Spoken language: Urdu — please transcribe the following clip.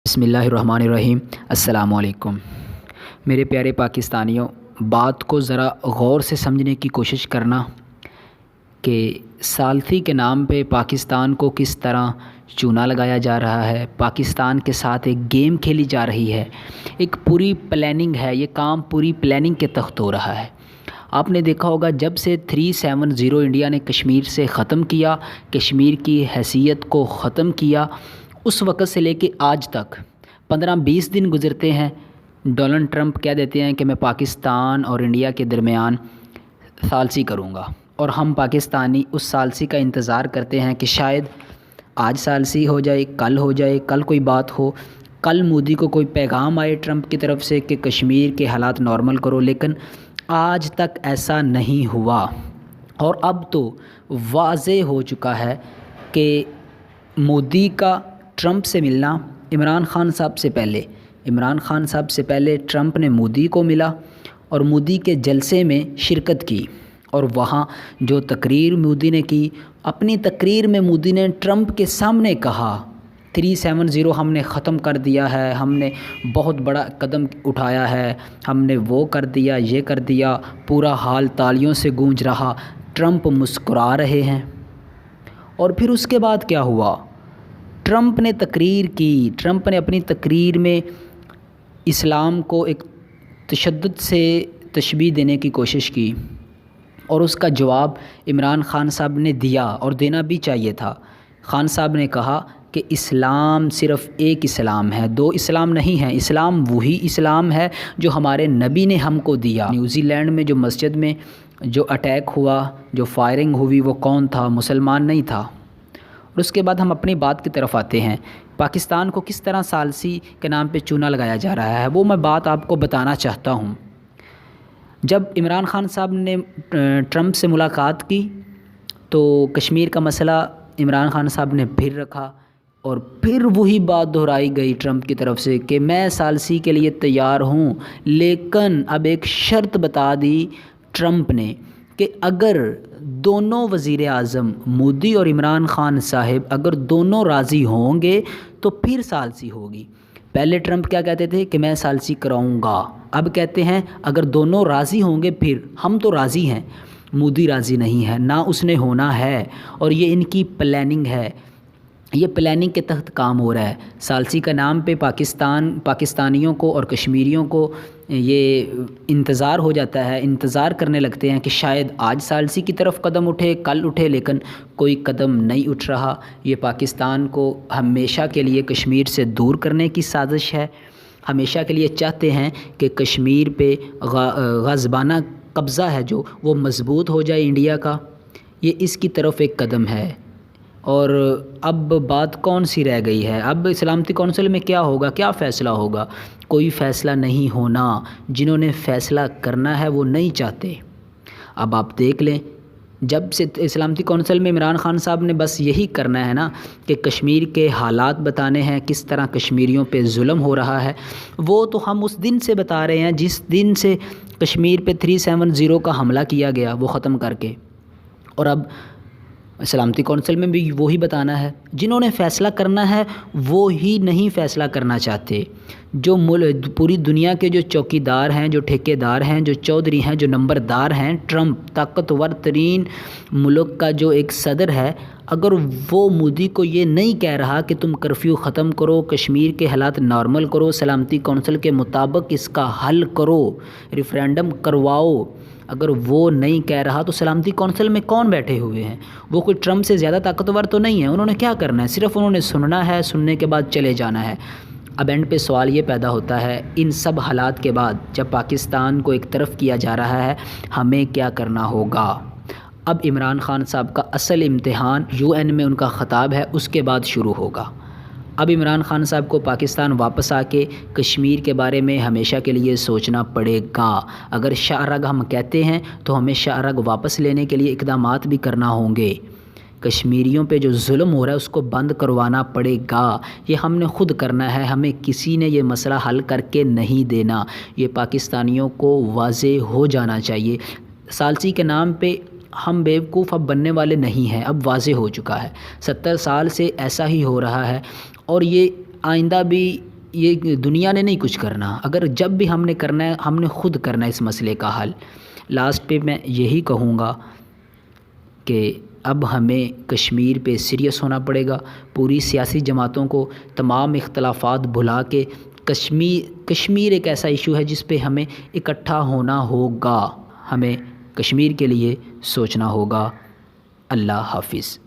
بسم اللہ الرحمن الرحیم۔ السلام علیکم میرے پیارے پاکستانیوں، بات کو ذرا غور سے سمجھنے کی کوشش کرنا کہ ثالثی کے نام پہ پاکستان کو کس طرح چونا لگایا جا رہا ہے، پاکستان کے ساتھ ایک گیم کھیلی جا رہی ہے، ایک پوری پلاننگ ہے، یہ کام پوری پلاننگ کے تحت ہو رہا ہے۔ آپ نے دیکھا ہوگا جب سے 370 انڈیا نے کشمیر سے ختم کیا، کشمیر کی حیثیت کو ختم کیا، اس وقت سے لے کے آج تک 15-20 دن گزرتے ہیں، ڈونلڈ ٹرمپ کہہ دیتے ہیں کہ میں پاکستان اور انڈیا کے درمیان ثالثی کروں گا، اور ہم پاکستانی اس ثالثی کا انتظار کرتے ہیں کہ شاید آج ثالثی ہو جائے، کل کوئی بات ہو، کل مودی کو کوئی پیغام آئے ٹرمپ کی طرف سے کہ کشمیر کے حالات نارمل کرو، لیکن آج تک ایسا نہیں ہوا۔ اور اب تو واضح ہو چکا ہے کہ مودی کا ٹرمپ سے ملنا عمران خان صاحب سے پہلے ٹرمپ نے مودی کو ملا اور مودی کے جلسے میں شرکت کی، اور وہاں جو تقریر مودی نے کی، اپنی تقریر میں مودی نے ٹرمپ کے سامنے کہا 370 ہم نے ختم کر دیا ہے، ہم نے بہت بڑا قدم اٹھایا ہے، ہم نے وہ کر دیا، یہ کر دیا، پورا حال تالیوں سے گونج رہا، ٹرمپ مسکرا رہے ہیں۔ اور پھر اس کے بعد کیا ہوا؟ ٹرمپ نے اپنی تقریر میں اسلام کو ایک تشدد سے تشبیہ دینے کی کوشش کی، اور اس کا جواب عمران خان صاحب نے دیا، اور دینا بھی چاہیے تھا۔ خان صاحب نے کہا کہ اسلام صرف ایک اسلام ہے، دو اسلام نہیں ہیں، اسلام وہی اسلام ہے جو ہمارے نبی نے ہم کو دیا۔ نیوزی لینڈ میں جو مسجد میں جو اٹیک ہوا، جو فائرنگ ہوئی، وہ کون تھا؟ مسلمان نہیں تھا۔ اور اس کے بعد ہم اپنی بات کی طرف آتے ہیں، پاکستان کو کس طرح ثالثی کے نام پہ چونا لگایا جا رہا ہے، وہ میں بات آپ کو بتانا چاہتا ہوں۔ جب عمران خان صاحب نے ٹرمپ سے ملاقات کی تو کشمیر کا مسئلہ عمران خان صاحب نے پھر رکھا، اور پھر وہی بات دہرائی گئی ٹرمپ کی طرف سے کہ میں ثالثی کے لیے تیار ہوں، لیکن اب ایک شرط بتا دی ٹرمپ نے کہ اگر دونوں وزیر اعظم مودی اور عمران خان صاحب اگر دونوں راضی ہوں گے تو پھر ثالثی ہوگی۔ پہلے ٹرمپ کیا کہتے تھے کہ میں ثالثی کراؤں گا، اب کہتے ہیں اگر دونوں راضی ہوں گے پھر۔ ہم تو راضی ہیں، مودی راضی نہیں ہے، نہ اس نے ہونا ہے، اور یہ ان کی پلاننگ ہے، یہ پلاننگ کے تحت کام ہو رہا ہے۔ ثالثی کا نام پہ پاکستانیوں کو اور کشمیریوں کو یہ انتظار ہو جاتا ہے، انتظار کرنے لگتے ہیں کہ شاید آج ثالثی کی طرف قدم اٹھے، کل اٹھے، لیکن کوئی قدم نہیں اٹھ رہا۔ یہ پاکستان کو ہمیشہ کے لیے کشمیر سے دور کرنے کی سازش ہے، ہمیشہ کے لیے چاہتے ہیں کہ کشمیر پہ غاصبانہ قبضہ ہے جو وہ مضبوط ہو جائے انڈیا کا، یہ اس کی طرف ایک قدم ہے۔ اور اب بات کون سی رہ گئی ہے؟ اب سلامتی کونسل میں کیا ہوگا، کیا فیصلہ ہوگا؟ کوئی فیصلہ نہیں ہونا، جنہوں نے فیصلہ کرنا ہے وہ نہیں چاہتے۔ اب آپ دیکھ لیں، جب سے سلامتی کونسل میں عمران خان صاحب نے بس یہی کرنا ہے نا کہ کشمیر کے حالات بتانے ہیں، کس طرح کشمیریوں پہ ظلم ہو رہا ہے، وہ تو ہم اس دن سے بتا رہے ہیں جس دن سے کشمیر پہ 370 کا حملہ کیا گیا، وہ ختم کر کے۔ اور اب سلامتی کونسل میں بھی وہی بتانا ہے۔ جنہوں نے فیصلہ کرنا ہے وہ ہی نہیں فیصلہ کرنا چاہتے۔ جو پوری دنیا کے جو چوکیدار ہیں، جو ٹھیکیدار ہیں، جو چودھری ہیں، جو نمبردار ہیں، ٹرمپ طاقتور ترین ملک کا جو ایک صدر ہے، اگر وہ مودی کو یہ نہیں کہہ رہا کہ تم کرفیو ختم کرو، کشمیر کے حالات نارمل کرو، سلامتی کونسل کے مطابق اس کا حل کرو، ریفرینڈم کرواؤ، اگر وہ نہیں کہہ رہا تو سلامتی کونسل میں کون بیٹھے ہوئے ہیں؟ وہ کوئی ٹرمپ سے زیادہ طاقتور تو نہیں ہے۔ انہوں نے کیا کرنا ہے؟ صرف انہوں نے سننا ہے، سننے کے بعد چلے جانا ہے۔ اب اینڈ پہ سوال یہ پیدا ہوتا ہے، ان سب حالات کے بعد جب پاکستان کو ایک طرف کیا جا رہا ہے، ہمیں کیا کرنا ہوگا؟ اب عمران خان صاحب کا اصل امتحان UN میں ان کا خطاب ہے، اس کے بعد شروع ہوگا۔ اب عمران خان صاحب کو پاکستان واپس آ کے کشمیر کے بارے میں ہمیشہ کے لیے سوچنا پڑے گا۔ اگر شاہ رگ ہم کہتے ہیں تو ہمیں شاہ رگ واپس لینے کے لیے اقدامات بھی کرنا ہوں گے۔ کشمیریوں پہ جو ظلم ہو رہا ہے اس کو بند کروانا پڑے گا، یہ ہم نے خود کرنا ہے، ہمیں کسی نے یہ مسئلہ حل کر کے نہیں دینا، یہ پاکستانیوں کو واضح ہو جانا چاہیے۔ ثالثی کے نام پہ ہم بیوقوف اب بننے والے نہیں ہیں، اب واضح ہو چکا ہے، 70 سال سے ایسا ہی ہو رہا ہے، اور یہ آئندہ بھی یہ دنیا نے نہیں کچھ کرنا، اگر جب بھی ہم نے کرنا ہے ہم نے خود کرنا ہے اس مسئلے کا حل۔ لاسٹ پہ میں یہی کہوں گا کہ اب ہمیں کشمیر پہ سیریس ہونا پڑے گا، پوری سیاسی جماعتوں کو تمام اختلافات بھلا کے کشمیر ایک ایسا ایشو ہے جس پہ ہمیں اکٹھا ہونا ہوگا، ہمیں کشمیر کے لیے سوچنا ہوگا۔ اللہ حافظ۔